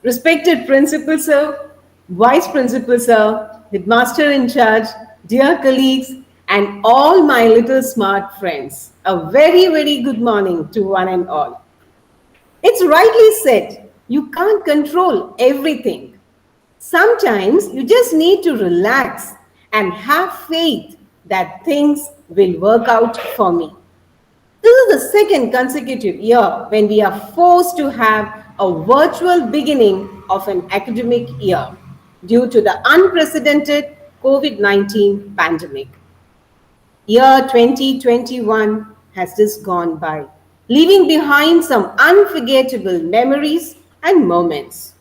Respected Principal Sir, Vice Principal Sir, Headmaster in charge, dear colleagues, and all my little smart friends, a very, very good morning to one and all. It's rightly said, you can't control everything. Sometimes you just need to relax and have faith that things will work out for me. This is the second consecutive year when we are forced to have a virtual beginning of an academic year due to the unprecedented COVID-19 pandemic. Year 2021 has just gone by, leaving behind some unforgettable memories and moments.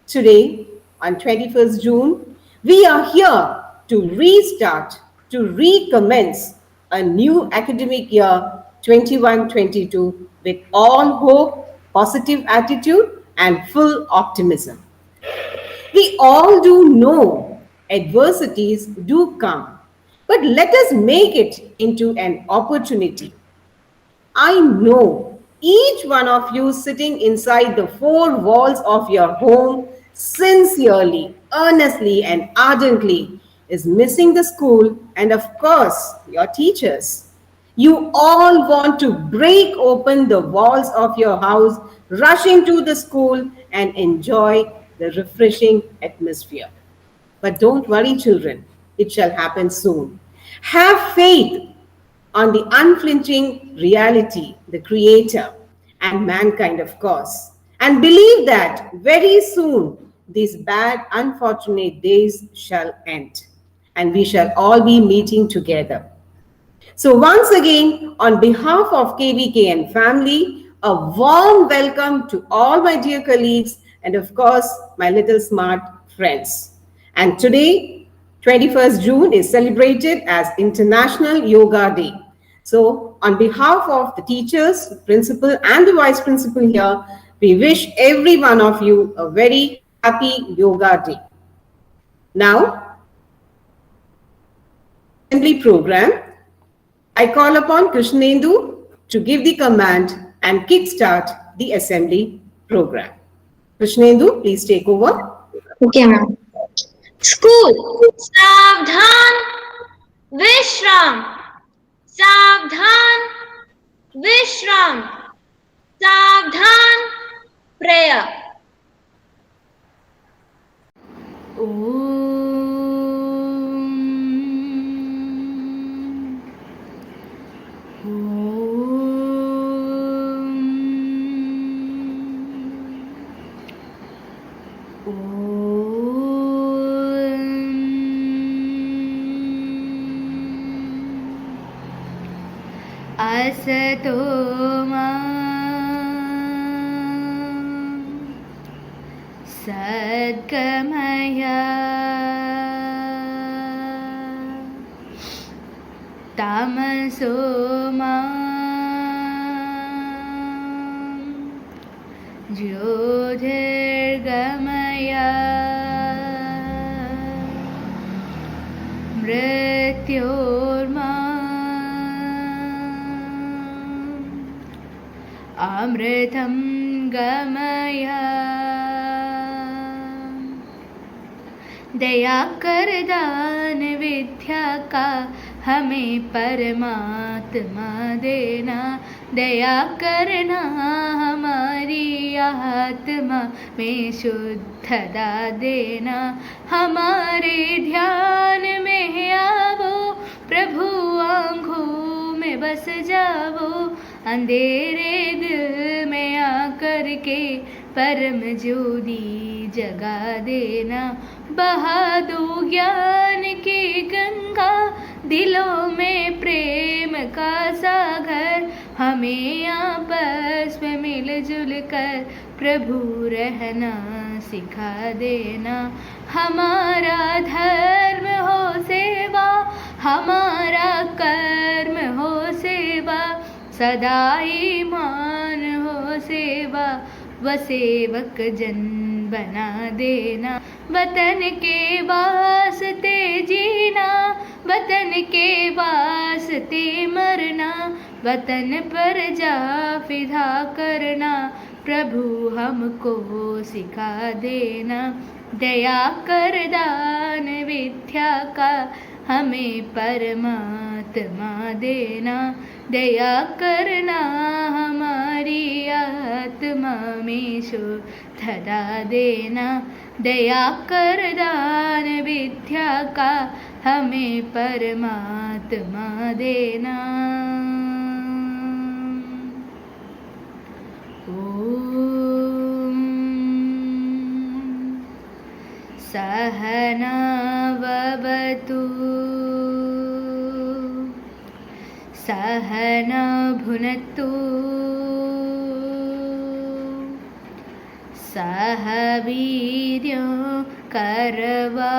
Today, on 21st June, we are here to restart, to recommence a new academic year 21-22 with all hope, positive attitude, and full optimism. We all do know adversities do come, but let us make it into an opportunity. I know each one of you sitting inside the four walls of your home sincerely, earnestly, and ardently is missing the school and, of course, your teachers. You all want to break open the walls of your house, rush into the school, and enjoy the refreshing atmosphere. But don't worry, children, it shall happen soon. Have faith on the unflinching reality, the Creator, and mankind, of course. And believe that very soon these bad, unfortunate days shall end, and we shall all be meeting together. So, once again, on behalf of KVKN family, a warm welcome to all my dear colleagues and, of course, my little smart friends. And today, 21st June, is celebrated as International Yoga Day. So, on behalf of the teachers, principal, and the vice principal here, we wish every one of you a very happy Yoga Day. Now, assembly program, I call upon Krishnendu to give the command and kickstart the assembly program. Krishnendu, please take over. Okay, ma'am. School. Savdhan. Vishram. Savdhan. Vishram. Savdhan. Prayer. असतो मा सद्गमय तमसो मा ज्योतिर्गमय मृत्योर्मा अमृतं गमय दया कर दान विद्या का हमें परमात्मा देना, दया करना हमारी आत्मा में शुद्धता देना, हमारे ध्यान में आवो प्रभु आँखों में बस जाओ, अंधेरे दिल में आकर के परम ज्योति जगा देना, बहा दो ज्ञान की गंगा दिलों में प्रेम का सागर, हमें आपस में मिलजुल कर प्रभु रहना सिखा देना, हमारा धर्म हो सेवा, हमारा कर्म हो सेवा, सदा ईमान हो सेवा, व सेवक जन बना देना, वतन के वास्ते जीना, वतन के वास्ते मरना, वतन पर जा फिदा करना, प्रभु हमको सिखा देना, दया कर दान विद्या का हमें परमात्मा देना, दया करना हमारी आत्मा में शुद्धता देना, दया कर दान विद्या का हमें परमात्मा देना। ओम सहना ववतु सहना भुनक्तु सह वीर्यं करवावहै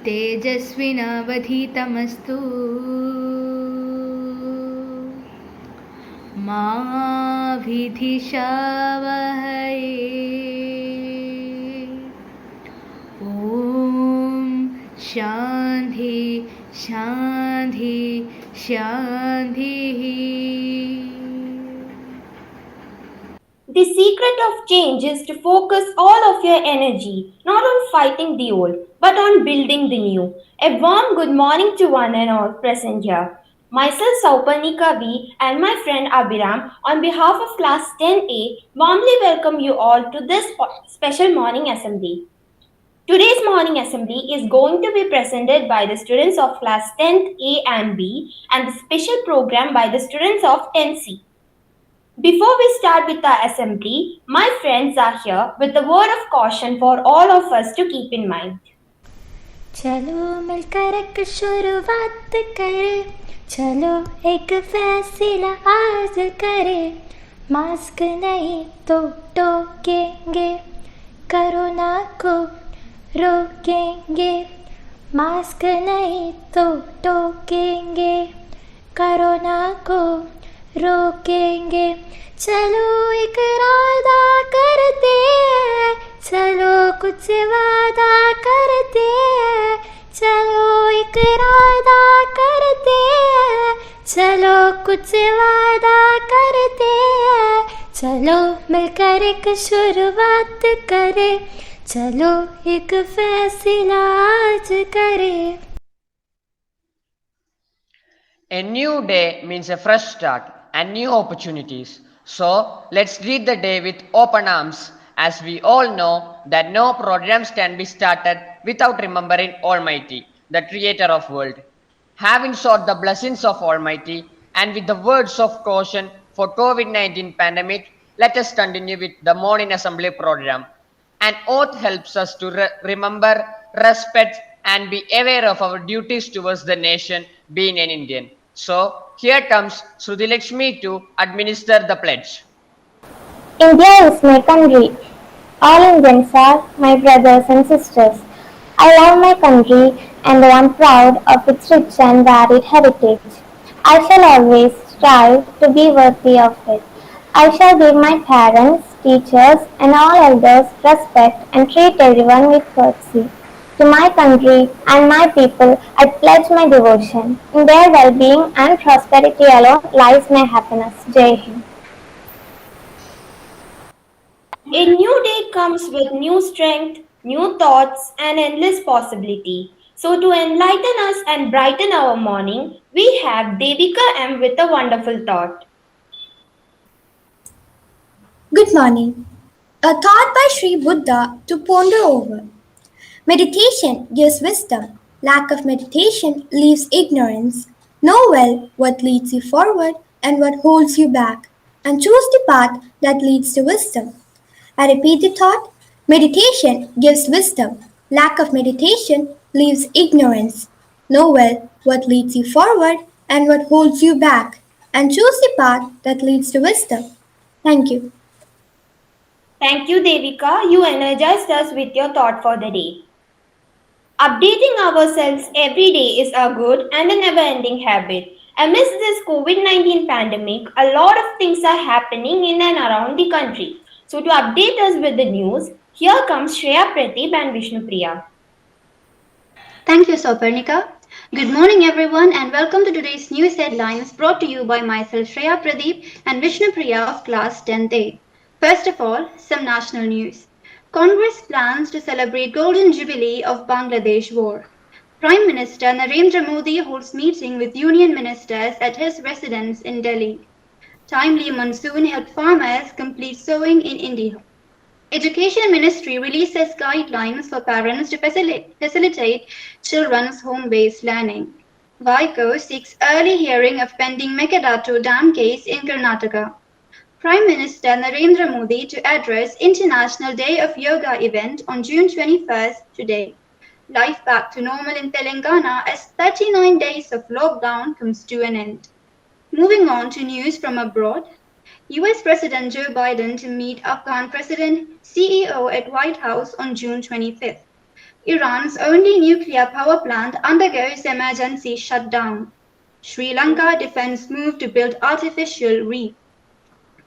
तेजस्विनावधीतमस्तु मा विद्विषावहै। ओम शांति शांति शांति। The secret of change is to focus all of your energy not on fighting the old but on building the new. A warm good morning to one and all present here. Myself Sauparnika V and my friend Abhiram on behalf of class 10A warmly welcome you all to this special morning assembly. Today's morning assembly is going to be presented by the students of class 10th A and B and the special program by the students of 10C. Before we start with our assembly, my friends are here with a word of caution for all of us to keep in mind. चलो मिलकर एक शुरुआत करें, चलो एक फैसला आज करें, मास्क नहीं तो टोकेंगे, कोरोना को रोकेंगे, मास्क नहीं तो टोकेंगे, कोरोना को रोकेंगे। चलो एक इरादा करते हैं, चलो कुछ वादा करते हैं, चलो एक इरादा करते हैं, चलो कुछ वादा करते हैं, चलो मिलकर एक शुरुआत करें, चलो एक फैसला आज करें। A new day means a fresh start and new opportunities. So, let's greet the day with open arms, as we all know that no programs can be started without remembering Almighty, the creator of world. Having sought the blessings of Almighty and with the words of caution for COVID-19 pandemic, let us continue with the morning assembly program. An oath helps us to remember, respect and be aware of our duties towards the nation, being an Indian. So, here comes Sruthi Lakshmi to administer the pledge. India is my country. All Indians are my brothers and sisters. I love my country and I am proud of its rich and varied heritage. I shall always strive to be worthy of it. I shall give my parents, teachers and all elders respect and treat everyone with courtesy. To my country and my people, I pledge my devotion. In their well-being and prosperity alone lies my happiness. Jai Hind. A new day comes with new strength, new thoughts, and endless possibility. So, to enlighten us and brighten our morning, we have Devika M with a wonderful thought. Good morning. A thought by Sri Buddha to ponder over. Meditation gives wisdom. Lack of meditation leaves ignorance. Know well what leads you forward and what holds you back, and choose the path that leads to wisdom. I repeat the thought. Meditation gives wisdom. Lack of meditation leaves ignorance. Know well what leads you forward and what holds you back, and choose the path that leads to wisdom. Thank you. Thank you, Devika. You energized us with your thought for the day. Updating ourselves every day is a good and a never-ending habit. Amidst this COVID-19 pandemic, a lot of things are happening in and around the country. So to update us with the news, here comes Shreya Pradeep and Vishnupriya. Thank you, Sauparnika. Good morning, everyone, and welcome to today's news headlines brought to you by myself, Shreya Pradeep, and Vishnu Priya of Class 10th A. First of all, some national news. Congress plans to celebrate Golden Jubilee of Bangladesh War. Prime Minister Narendra Modi holds meeting with union ministers at his residence in Delhi. Timely monsoon helped farmers complete sowing in India. Education Ministry releases guidelines for parents to facilitate children's home-based learning. WICO seeks early hearing of pending Megadato Dam case in Karnataka. Prime Minister Narendra Modi to address International Day of Yoga event on June 21st today. Life back to normal in Telangana as 39 days of lockdown comes to an end. Moving on to news from abroad. US President Joe Biden to meet Afghan President CEO at White House on June 25th. Iran's only nuclear power plant undergoes emergency shutdown. Sri Lanka defends move to build artificial reef.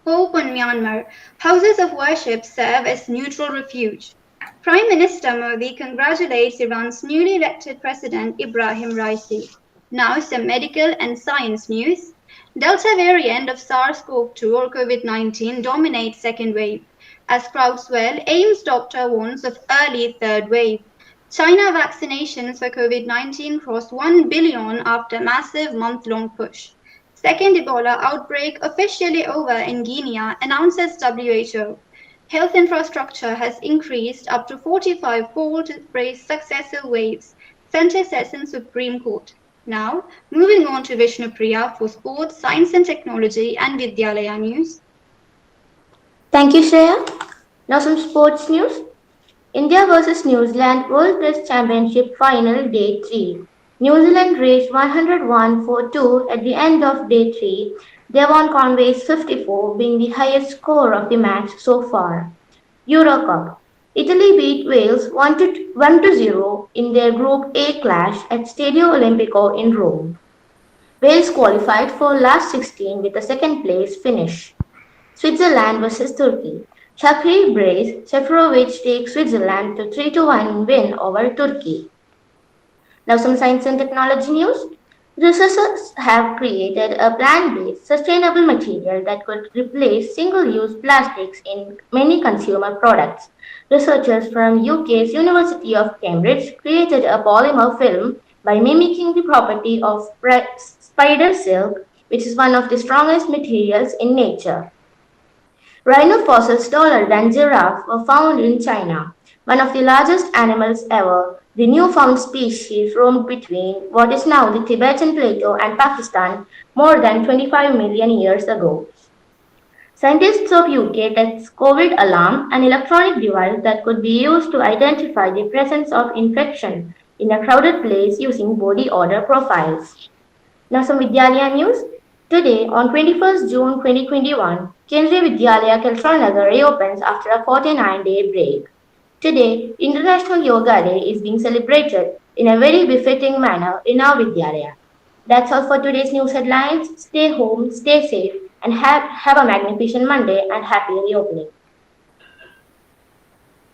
Hope on Myanmar. Houses of worship serve as neutral refuge. Prime Minister Modi congratulates Iran's newly elected President Ibrahim Raisi. Now some medical and science news. Delta variant of SARS-CoV-2 or COVID-19 dominates second wave. As crowds swell, AIMS doctor warns of early third wave. China vaccinations for COVID-19 crossed 1 billion after massive month-long push. Second Ebola outbreak officially over in Guinea, announces WHO. Health infrastructure has increased up to 45-fold to brace successive waves, Centre says in Supreme Court. Now, moving on to Vishnu Priya for sports, science and technology and Vidyalaya news. Thank you, Shreya. Now some sports news. India vs New Zealand World Test Championship Final Day 3. New Zealand reached 101 for 2 at the end of Day 3, Devon Conway's 54 being the highest score of the match so far. Eurocup. Italy beat Wales 1-0 in their Group A clash at Stadio Olimpico in Rome. Wales qualified for last 16 with a second place finish. Switzerland vs Turkey. Shakri Brace, Seferovic takes Switzerland to 3-1 win over Turkey. Now some science and technology news. Researchers have created a plant-based, sustainable material that could replace single-use plastics in many consumer products. Researchers from UK's University of Cambridge created a polymer film by mimicking the property of spider silk, which is one of the strongest materials in nature. Rhino fossils taller than giraffe were found in China, one of the largest animals ever. The newfound species roamed between what is now the Tibetan Plateau and Pakistan more than 25 million years ago. Scientists of UK test COVID Alarm, an electronic device that could be used to identify the presence of infection in a crowded place using body odor profiles. Now some Vidyalaya news. Today, on 21st June 2021, Kendriya Vidyalaya Keltranagar reopens after a 49-day break. Today, International Yoga Day is being celebrated in a very befitting manner in our Vidyalaya. That's all for today's news headlines. Stay home, stay safe, and have a magnificent Monday and happy reopening.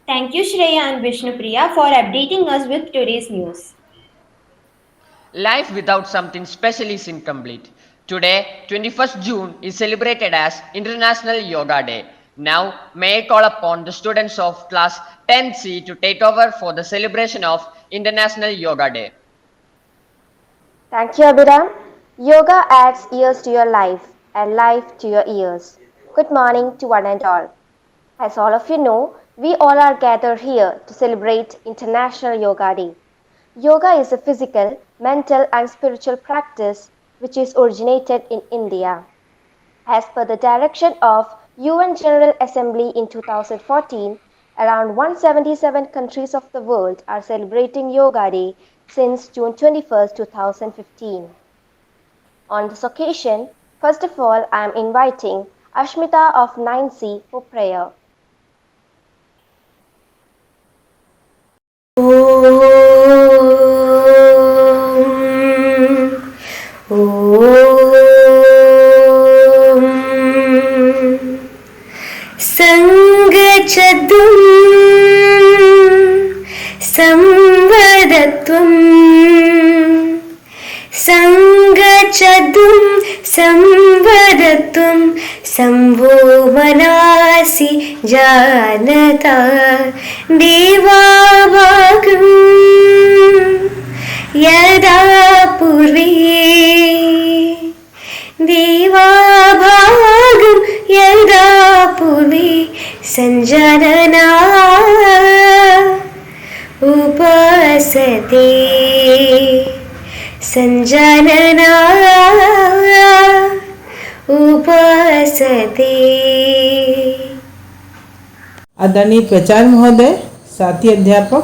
Thank you, Shreya and Vishnu Priya, for updating us with today's news. Life without something special is incomplete. Today, 21st June, is celebrated as International Yoga Day. Now, may I call upon the students of class 10C to take over for the celebration of International Yoga Day. Thank you, Abhiram. Yoga adds years to your life and life to your ears. Good morning to one and all. As all of you know, we all are gathered here to celebrate International Yoga Day. Yoga is a physical, mental and spiritual practice which is originated in India. As per the direction of UN General Assembly in 2014, around 177 countries of the world are celebrating Yoga Day since June 21, 2015. On this occasion, first of all, I am inviting Ashmita of 9C for prayer. Sangachadum Samvadatum सङ्गचदुं संवदतुं संवो मनासि जानता देवाभागं यदा पूर्वे देवाभागं यदा पूर्वे सञ्जानना उपासते सञ्जानना उपासते। आदरणीय प्राचार्य महोदय, साथी अध्यापक,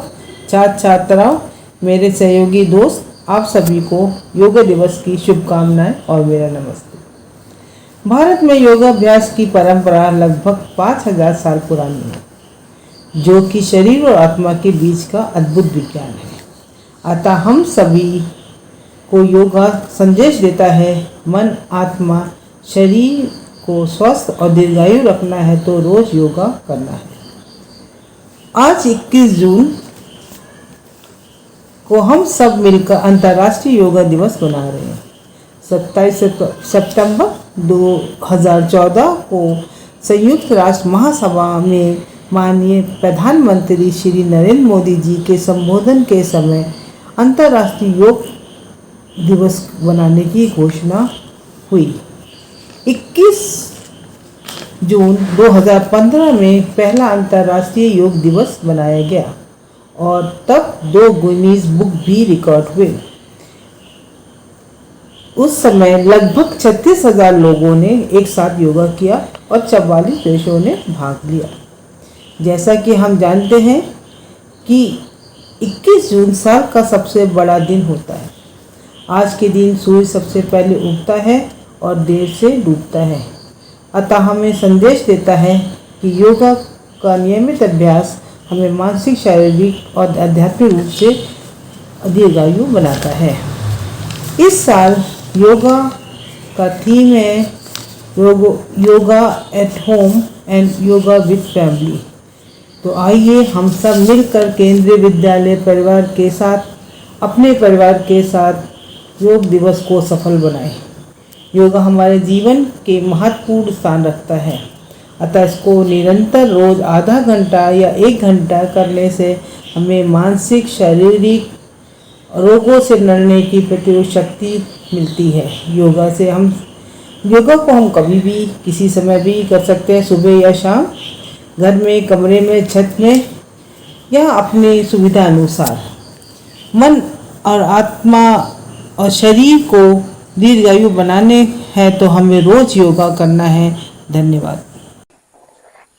छात्र छात्राओं, मेरे सहयोगी दोस्त, आप सभी को योग दिवस की शुभकामनाएं और मेरा नमस्ते। भारत में योगाभ्यास की परंपरा लगभग 5000 साल पुरानी है, जो कि शरीर और आत्मा के बीच का अद्भुत विज्ञान है। अतः हम सभी को योगा संदेश देता है, मन, आत्मा, शरीर को स्वस्थ और दीर्घायु रखना है तो रोज योगा करना है। आज 21 जून को हम सब मिलकर अंतर्राष्ट्रीय योगा दिवस मना रहे हैं। 27 सितंबर 2014 को संयुक्त राष्ट्र महासभा में माननीय प्रधानमंत्री श्री नरेंद्र मोदी जी के संबोधन के समय अंतर्राष्ट्रीय योग दिवस बनाने की घोषणा हुई। 21 जून 2015 में पहला अंतर्राष्ट्रीय योग दिवस मनाया गया और तब 2 गिनीज बुक भी रिकॉर्ड हुए। उस समय लगभग 36,000 लोगों ने एक साथ योगा किया और 44 देशों ने भाग लिया। जैसा कि हम जानते हैं कि 21 जून साल का सबसे बड़ा दिन होता है। आज के दिन सूर्य सबसे पहले उगता है और देर से डूबता है। अतः हमें संदेश देता है कि योगा का नियमित अभ्यास हमें मानसिक, शारीरिक और आध्यात्मिक रूप से दीर्घायु बनाता है। इस साल योगा का थीम है yoga at home and yoga with family. तो आइए हम सब मिलकर केंद्रीय विद्यालय परिवार के साथ, अपने परिवार के साथ योग दिवस को सफल बनाएं। योगा हमारे जीवन के महत्वपूर्ण स्थान रखता है, अतः इसको निरंतर रोज आधा घंटा या 1 घंटा करने से हमें मानसिक, शारीरिक रोगों से लड़ने की प्रतिरोध शक्ति मिलती है। योगा को हम कभी भी किसी समय भी कर सकते हैं, सुबह या शाम, घर में, कमरे में, छत में या अपनी सुविधा अनुसार। मन और आत्मा और शरीर को दीर्घायु बनाने हैं तो हमें रोज योगा करना है। धन्यवाद।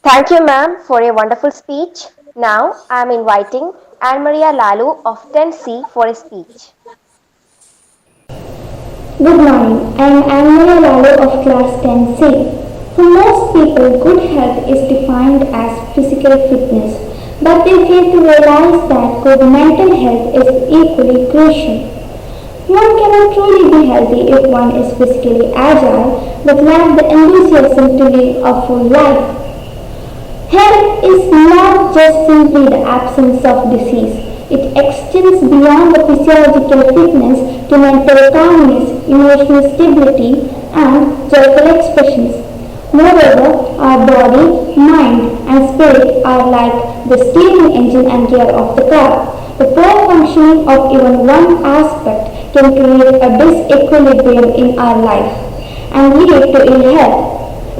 Thank you, ma'am, for a wonderful speech. Now I am inviting Anne Maria Lalu of 10C for a speech. Good morning. I am Anne Maria Lalu of class 10C. For most people, good health is defined as physical fitness, but they fail to realize that good mental health is equally crucial. One cannot truly be healthy if one is physically agile but lacks the enthusiasm to live a full life. Health is not just simply the absence of disease. It extends beyond the physiological fitness to mental calmness, emotional stability, and joyful expressions. Moreover, our body, mind, and spirit are like the steering engine and gear of the car. The poor functioning of even one aspect can create a disequilibrium in our life and lead to ill health.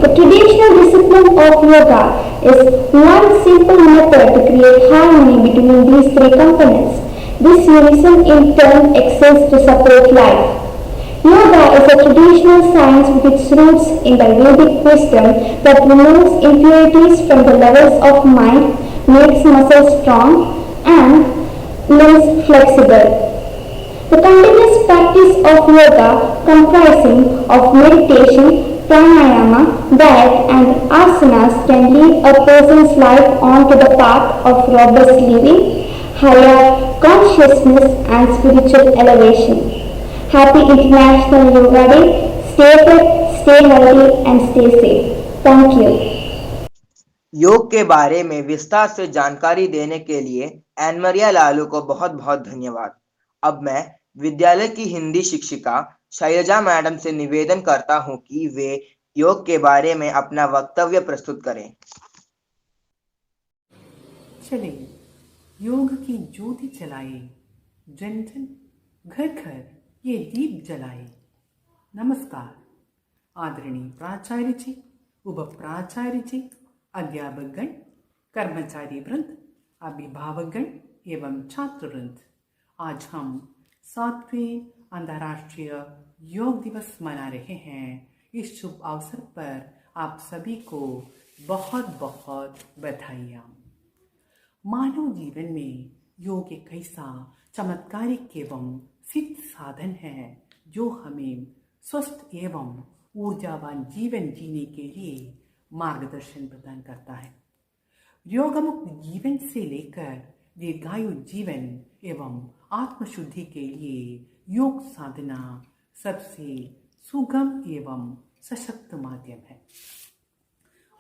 The traditional discipline of yoga is one simple method to create harmony between these 3 components. This unison in turn exists to support life. Yoga is a traditional science with its roots in the Vedic wisdom that removes impurities from the levels of mind, makes muscles strong, and limbs flexible. The continuous practice of yoga, comprising of meditation, pranayama, diet, and asanas, can lead a person's life onto the path of robust living, higher consciousness, and spiritual elevation. Happy International Yoga Day. Stay fit, stay healthy, and stay safe. Thank you. योग के बारे में विस्तार से जानकारी देने के लिए एन मरिया लालू को बहुत बहुत धन्यवाद। अब मैं विद्यालय की हिंदी शिक्षिका शैलजा मैडम से निवेदन करता हूं कि वे योग के बारे में अपना वक्तव्य प्रस्तुत करें। चलिए योग की ज्योति जलाए, जन जन घर घर ये दीप जलाए। नमस्कार आदरणीय प्राचार्य जी, उप प्राचार्य जी, अध्यापकगण, कर्मचारी वृंद, अभिभावकगण एवं छात्र वृंद। आज हम 7वें अंतर्राष्ट्रीय योग दिवस मना रहे हैं। इस शुभ अवसर पर आप सभी को बहुत बहुत बधाइयाँ। मानव जीवन में योग एक ऐसा चमत्कारिक एवं सिद्ध साधन है जो हमें स्वस्थ एवं ऊर्जावान जीवन जीने के लिए मार्गदर्शन प्रदान करता है। रोगमुक्त जीवन से लेकर दीर्घायु जीवन एवं आत्मशुद्धि के लिए योग साधना सबसे सुगम एवं सशक्त माध्यम है।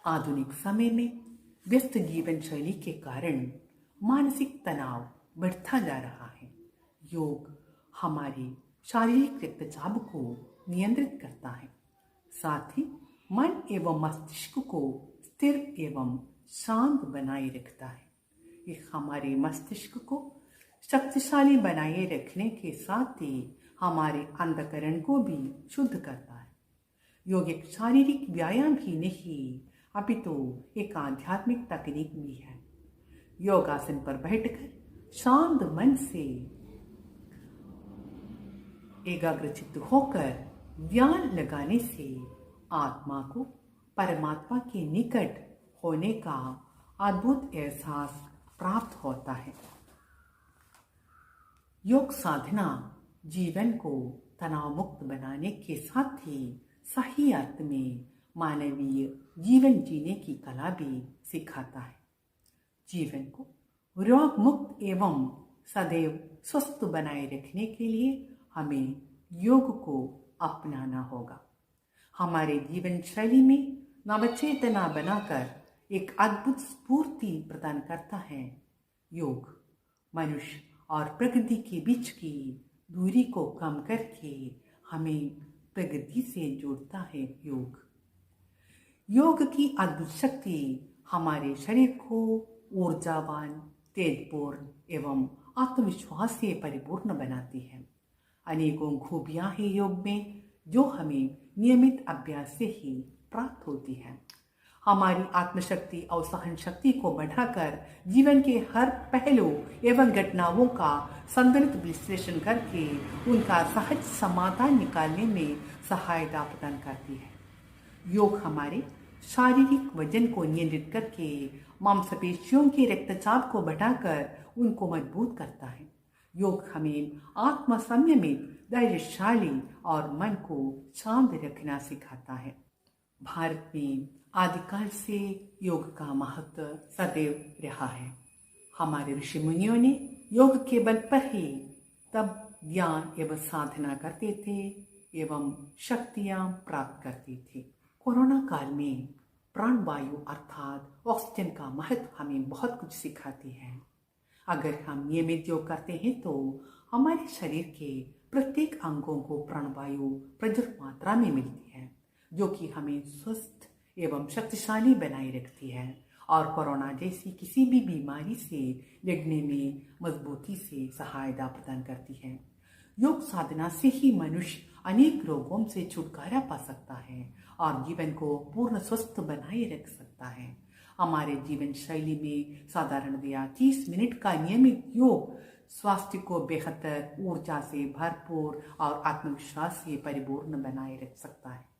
आधुनिक समय में व्यस्त जीवन शैली के कारण मानसिक तनाव बढ़ता जा रहा है। योग हमारे शारीरिक रक्तचाप को नियंत्रित करता है, साथ ही मन एवं मस्तिष्क को स्थिर एवं शांत बनाए रखता है। ये हमारे मस्तिष्क को शक्तिशाली बनाए रखने के साथ ही हमारे अंतःकरण को भी शुद्ध करता है। योग एक शारीरिक व्यायाम ही नहीं अपितु एक आध्यात्मिक तकनीक भी है। योगासन पर बैठकर शांत मन से एकाग्रचित्त होकर ध्यान लगाने से आत्मा को परमात्मा के निकट होने का अद्भुत एहसास प्राप्त होता है। योग साधना जीवन को तनाव मुक्त बनाने के साथ ही सही अर्थ में मानवीय जीवन जीने की कला भी सिखाता है। जीवन को रोग मुक्त एवं सदैव स्वस्थ बनाए रखने के लिए हमें योग को अपनाना होगा। हमारे जीवन शैली में नवचेतना बनाकर एक अद्भुत स्फूर्ति प्रदान करता है। योग मनुष्य और प्रकृति के बीच की दूरी को कम करके हमें प्रकृति से जोड़ता है। योग की अद्भुत शक्ति हमारे शरीर को ऊर्जावान, तेजपूर्ण एवं आत्मविश्वास से परिपूर्ण बनाती है। अनेकों खूबियां हैं योग में जो हमें नियमित अभ्यास से ही प्राप्त होती है। हमारी आत्मशक्ति और सहन शक्ति को बढ़ाकर जीवन के हर पहलू एवं घटनाओं का संतुलित विश्लेषण करके उनका सहज समाधान निकालने में सहायता प्रदान करती है। योग हमारे शारीरिक वजन को नियंत्रित करके मांसपेशियों के रक्तचाप को बढ़ाकर उनको मजबूत करता है। योग हमें आत्म संयमित, धैर्यशाली और मन को शांत रखना सिखाता है। भारत में आदिकाल से योग का महत्व सदैव रहा है। हमारे ऋषि मुनियों ने योग के बल पर ही तब ज्ञान एवं साधना करते थे एवं शक्तियां प्राप्त करते थे। कोरोना काल में प्राणवायु अर्थात ऑक्सीजन का महत्व हमें बहुत कुछ सिखाती है। अगर हम नियमित योग करते हैं तो हमारे शरीर के प्रत्येक अंगों को प्राणवायु प्रचुर मात्रा में मिलती है, जो कि हमें स्वस्थ एवं शक्तिशाली बनाए रखती है और कोरोना जैसी किसी भी बीमारी से लड़ने में मजबूती से सहायता प्रदान करती है। योग साधना से ही मनुष्य अनेक रोगों से छुटकारा पा सकता है और जीवन को पूर्ण स्वस्थ बनाए रख सकता है। हमारे जीवन शैली में साधारणतया 30 मिनट का नियमित योग स्वास्थ्य को बेहतर, ऊर्जा से भरपूर और आत्मविश्वास से परिपूर्ण बनाए रख सकता है।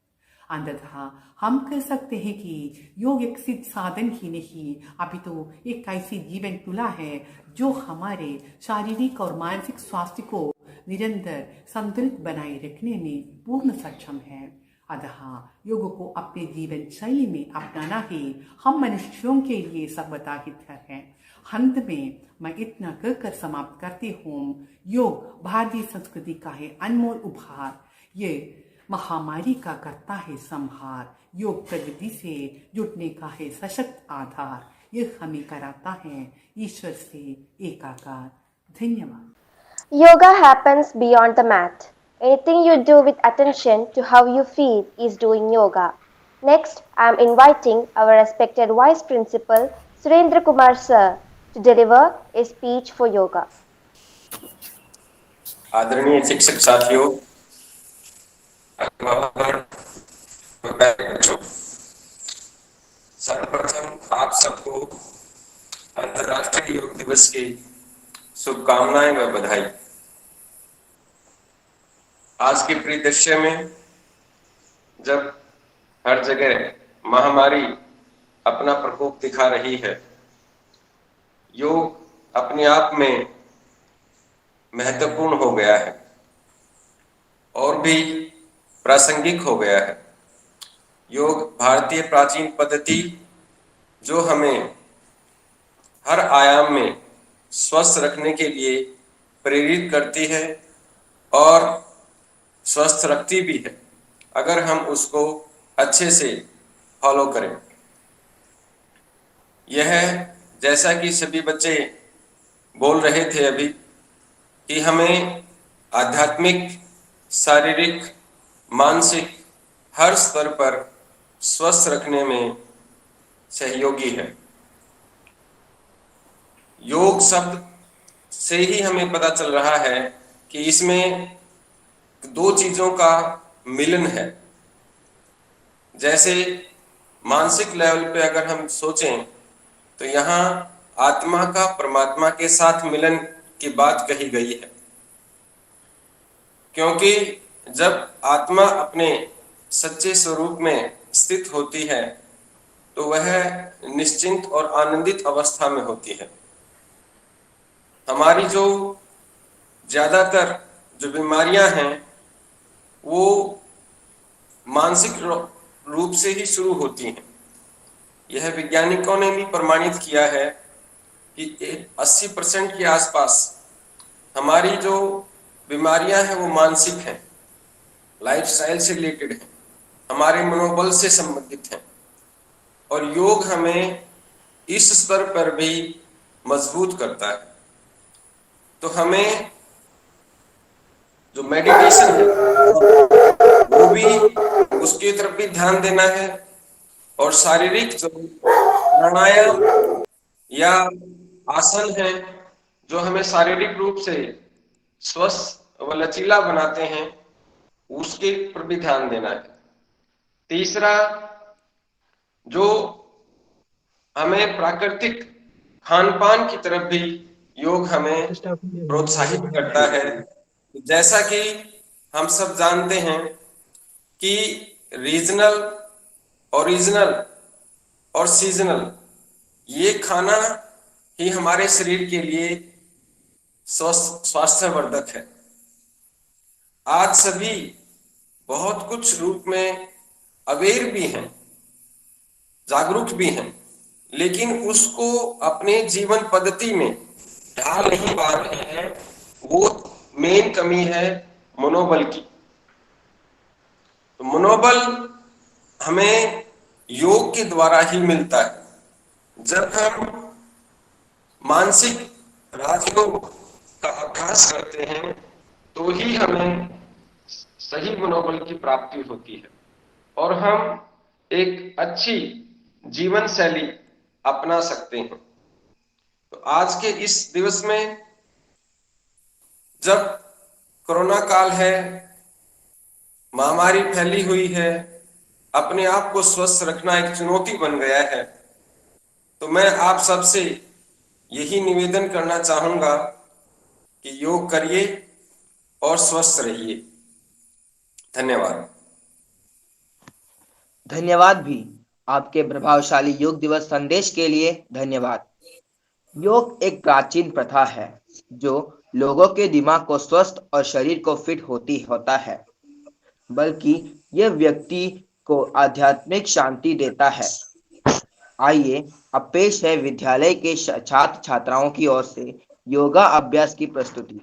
अंततः हम कह सकते हैं कि योग एक सिद्ध साधन ही नहीं अपितु एक ऐसी जीवन तुला है जो हमारे शारीरिक और मानसिक स्वास्थ्य को निरंतर संतुलित बनाए रखने में पूर्ण सक्षम है। अतः योग को अपने जीवन शैली में अपनाना ही हम मनुष्यों के लिए सर्वदा हितकर है। अंत में मैं इतना कहकर समाप्त करती हूँ, योग भारतीय संस्कृति का है अनमोल उपहार। ये महामारी का करता है संहार। योग प्रगति से जुटने का है सशक्त आधार। यह हमें कराता है ईश्वर से एकाकार। धन्यवाद। Yoga happens beyond the mat. Anything you do with attention to how you feel is doing yoga. Next, I am inviting our respected Vice Principal Surendra Kumar Sir to deliver a speech for yoga. आदरणीय शिक्षक साथियों, सर्वप्रथम आप सबको अंतर्राष्ट्रीय योग दिवस की शुभकामनाएं व बधाई। आज के परिदृश्य में जब हर जगह महामारी अपना प्रकोप दिखा रही है, योग अपने आप में महत्वपूर्ण हो गया है और भी प्रासंगिक हो गया है। योग भारतीय प्राचीन पद्धति जो हमें हर आयाम में स्वस्थ रखने के लिए प्रेरित करती है और स्वस्थ रखती भी है, अगर हम उसको अच्छे से फॉलो करें। यह जैसा कि सभी बच्चे बोल रहे थे अभी कि हमें आध्यात्मिक, शारीरिक, मानसिक हर स्तर पर स्वस्थ रखने में सहयोगी है। योग शब्द से ही हमें पता चल रहा है कि इसमें दो चीजों का मिलन है। जैसे मानसिक लेवल पे अगर हम सोचें तो यहाँ आत्मा का परमात्मा के साथ मिलन की बात कही गई है, क्योंकि जब आत्मा अपने सच्चे स्वरूप में स्थित होती है तो वह निश्चिंत और आनंदित अवस्था में होती है। हमारी जो ज्यादातर जो बीमारियां हैं वो मानसिक रूप से ही शुरू होती हैं। यह वैज्ञानिकों ने भी प्रमाणित किया है कि 80% के आसपास हमारी जो बीमारियां हैं वो मानसिक हैं, लाइफस्टाइल से रिलेटेड हैं, हमारे मनोबल से संबंधित हैं। और योग हमें इस स्तर पर भी मजबूत करता है। तो हमें जो मेडिटेशन है वो भी उसकी तरफ भी ध्यान देना है, और शारीरिक जो प्राणायाम या आसन है जो हमें शारीरिक रूप से स्वस्थ व लचीला बनाते हैं उसके पर भी ध्यान देना है। तीसरा, जो हमें प्राकृतिक खान पान की तरफ भी योग हमें प्रोत्साहित करता है। जैसा कि हम सब जानते हैं कि रीजनल, ओरिजिनल और सीजनल ये खाना ही हमारे शरीर के लिए स्वास्थ्यवर्धक है। आज सभी बहुत कुछ रूप में अवेयर भी हैं, जागरूक भी हैं, लेकिन उसको अपने जीवन पद्धति में ढाल नहीं पा रहे हैं। वो मेन कमी है मनोबल की। तो मनोबल हमें योग के द्वारा ही मिलता है। जब हम मानसिक राजयोग का अभ्यास करते हैं तो ही हमें सही मनोबल की प्राप्ति होती है और हम एक अच्छी जीवन शैली अपना सकते हैं। तो आज के इस दिवस में जब कोरोना काल है, महामारी फैली हुई है, अपने आप को स्वस्थ रखना एक चुनौती बन गया है, तो मैं आप सबसे यही निवेदन करना चाहूंगा कि योग करिए और स्वस्थ रहिए। धन्यवाद। धन्यवाद भी आपके प्रभावशाली योग दिवस संदेश के लिए धन्यवाद। योग एक प्राचीन प्रथा है जो लोगों के दिमाग को स्वस्थ और शरीर को फिट होता है, बल्कि यह व्यक्ति को आध्यात्मिक शांति देता है। आइए अब पेश है विद्यालय के छात्र छात्राओं की ओर से योगा अभ्यास की प्रस्तुति।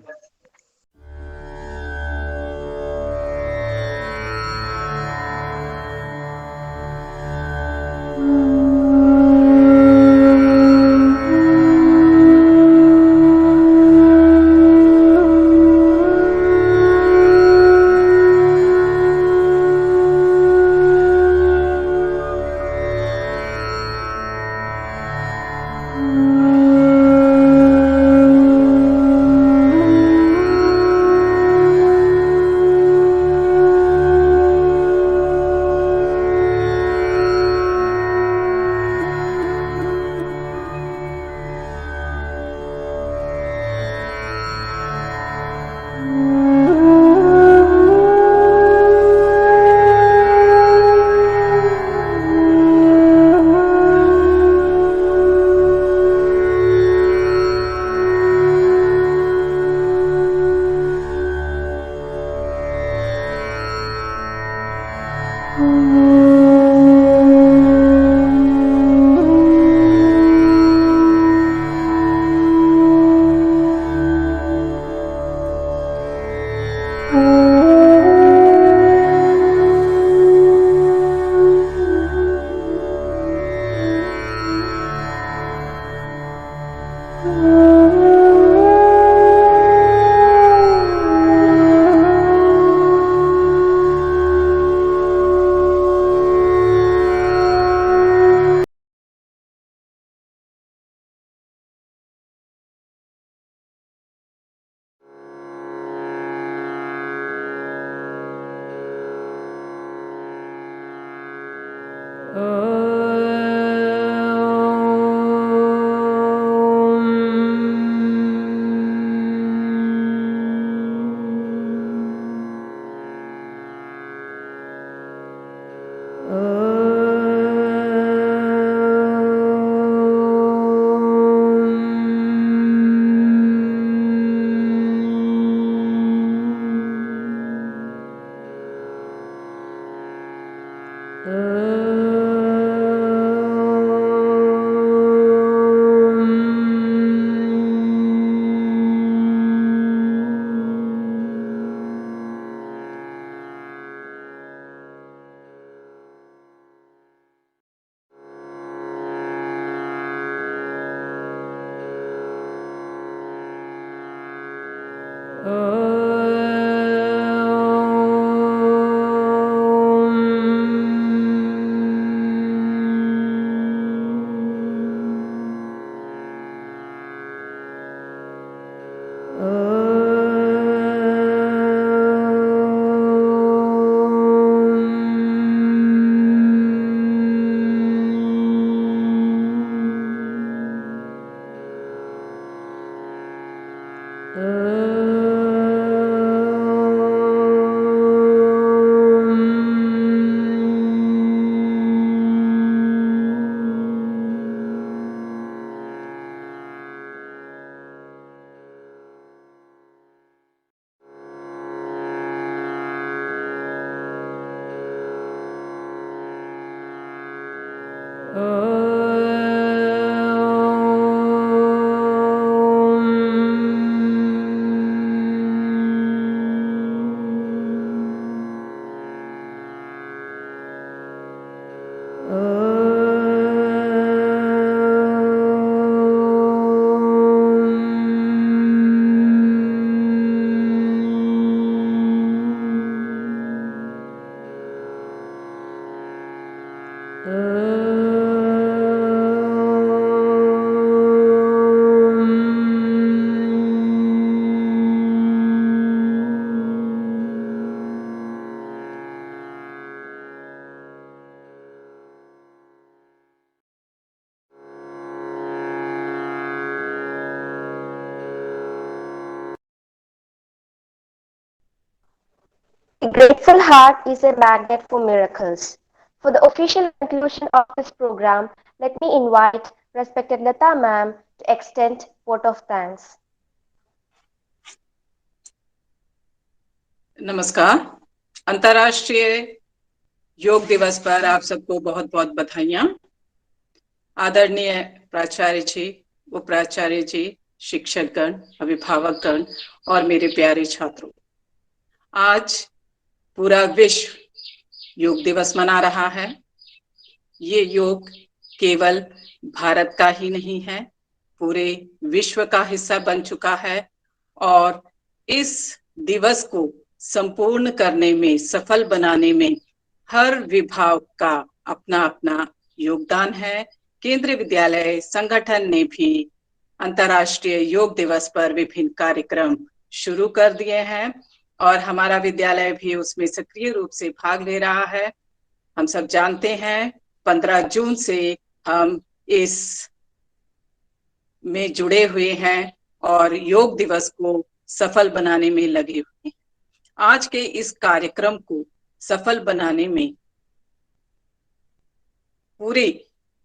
A grateful heart is a magnet for miracles. For the official conclusion of this program, let me invite respected Lata ma'am to extend vote of thanks. नमस्कार। अंतर्राष्ट्रीय योग दिवस पर आप सबको बहुत बहुत बधाइयाँ। आदरणीय प्राचार्य जी, उपाचार्य जी, शिक्षकगण, अभिभावकगण और मेरे प्यारे छात्रों, आज पूरा विश्व योग दिवस मना रहा है। ये योग केवल भारत का ही नहीं है, पूरे विश्व का हिस्सा बन चुका है और इस दिवस को संपूर्ण करने में, सफल बनाने में हर विभाग का अपना अपना योगदान है। केंद्रीय विद्यालय संगठन ने भी अंतर्राष्ट्रीय योग दिवस पर विभिन्न कार्यक्रम शुरू कर दिए हैं और हमारा विद्यालय भी उसमें सक्रिय रूप से भाग ले रहा है। हम सब जानते हैं 15 जून से हम इस में जुड़े हुए हैं और योग दिवस को सफल बनाने में लगे हुए हैं। आज के इस कार्यक्रम को सफल बनाने में पूरे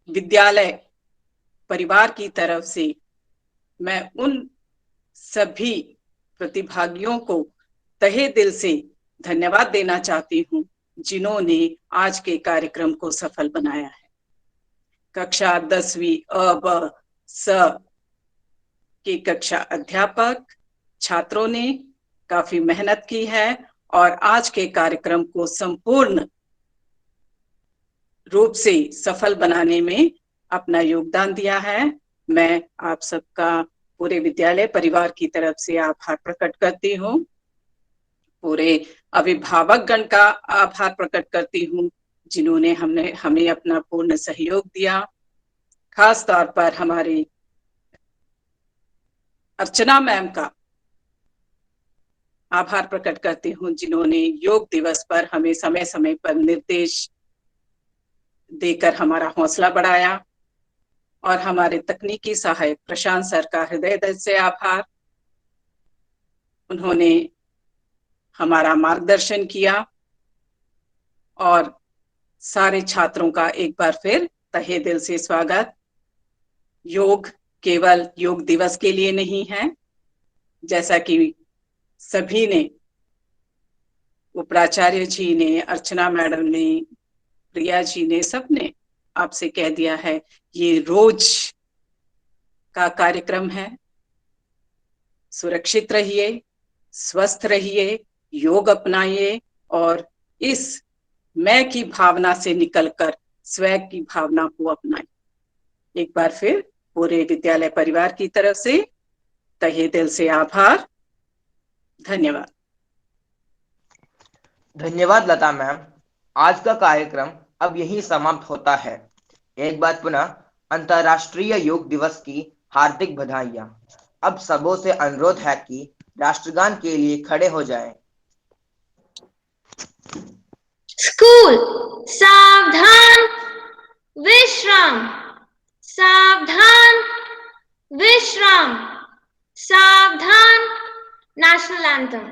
विद्यालय परिवार की तरफ से मैं उन सभी प्रतिभागियों को तहे दिल से धन्यवाद देना चाहती हूँ जिन्होंने आज के कार्यक्रम को सफल बनाया है। कक्षा 10वीं अ ब स की कक्षा अध्यापक छात्रों ने काफी मेहनत की है और आज के कार्यक्रम को संपूर्ण रूप से सफल बनाने में अपना योगदान दिया है। मैं आप सबका पूरे विद्यालय परिवार की तरफ से आभार प्रकट करती हूँ। पूरे अभिभावक गण का आभार प्रकट करती हूँ जिन्होंने हमें अपना पूर्ण सहयोग दिया। खास तौर पर हमारे अर्चना मैम का आभार प्रकट करती हूँ जिन्होंने योग दिवस पर हमें समय समय पर निर्देश देकर हमारा हौसला बढ़ाया। और हमारे तकनीकी सहायक प्रशांत सर का हृदय दिल से आभार। उन्होंने हमारा मार्गदर्शन किया और सारे छात्रों का एक बार फिर तहे दिल से स्वागत। योग केवल योग दिवस के लिए नहीं है, जैसा कि सभी ने, उपराचार्य जी ने, अर्चना मैडम ने, प्रिया जी ने, सबने आपसे कह दिया है, ये रोज का कार्यक्रम है। सुरक्षित रहिए, स्वस्थ रहिए, योग अपनाइए और इस मैं की भावना से निकलकर स्वयं की भावना को अपनाइए। एक बार फिर पूरे विद्यालय परिवार की तरफ से तहे दिल से आभार। धन्यवाद। धन्यवाद लता मैम। आज का कार्यक्रम अब यही समाप्त होता है। एक बार पुनः अंतर्राष्ट्रीय योग दिवस की हार्दिक बधाइयां। अब सबों से अनुरोध है कि राष्ट्रगान के लिए खड़े हो जाएं। स्कूल सावधान, विश्राम, सावधान, विश्राम, सावधान। National anthem.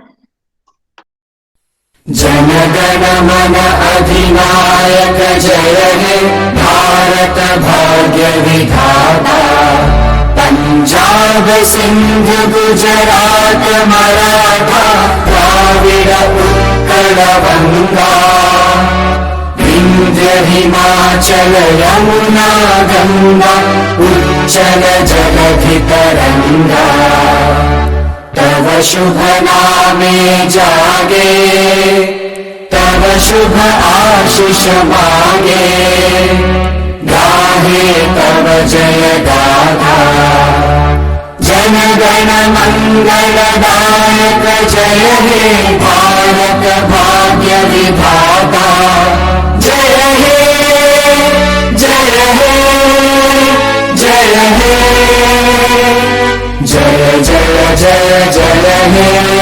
जनगण मन अधिनायक जय हे भारत भाग्य विधाता। पंजाब सिंध गुजरात मराठा द्राविड़ उत्कल गंगा। विंध्य हिमाचल यमुना गंगा उच्चल जलधि तरंगा। तव शुभ नामे जागे, तव शुभ आशीष मांगे। गाहे तव जय गाथा, जन गण मंगल दायक जय हे भारत भाग्य विधाता। जय हे जय हे जय हे जय जय जय जय हे।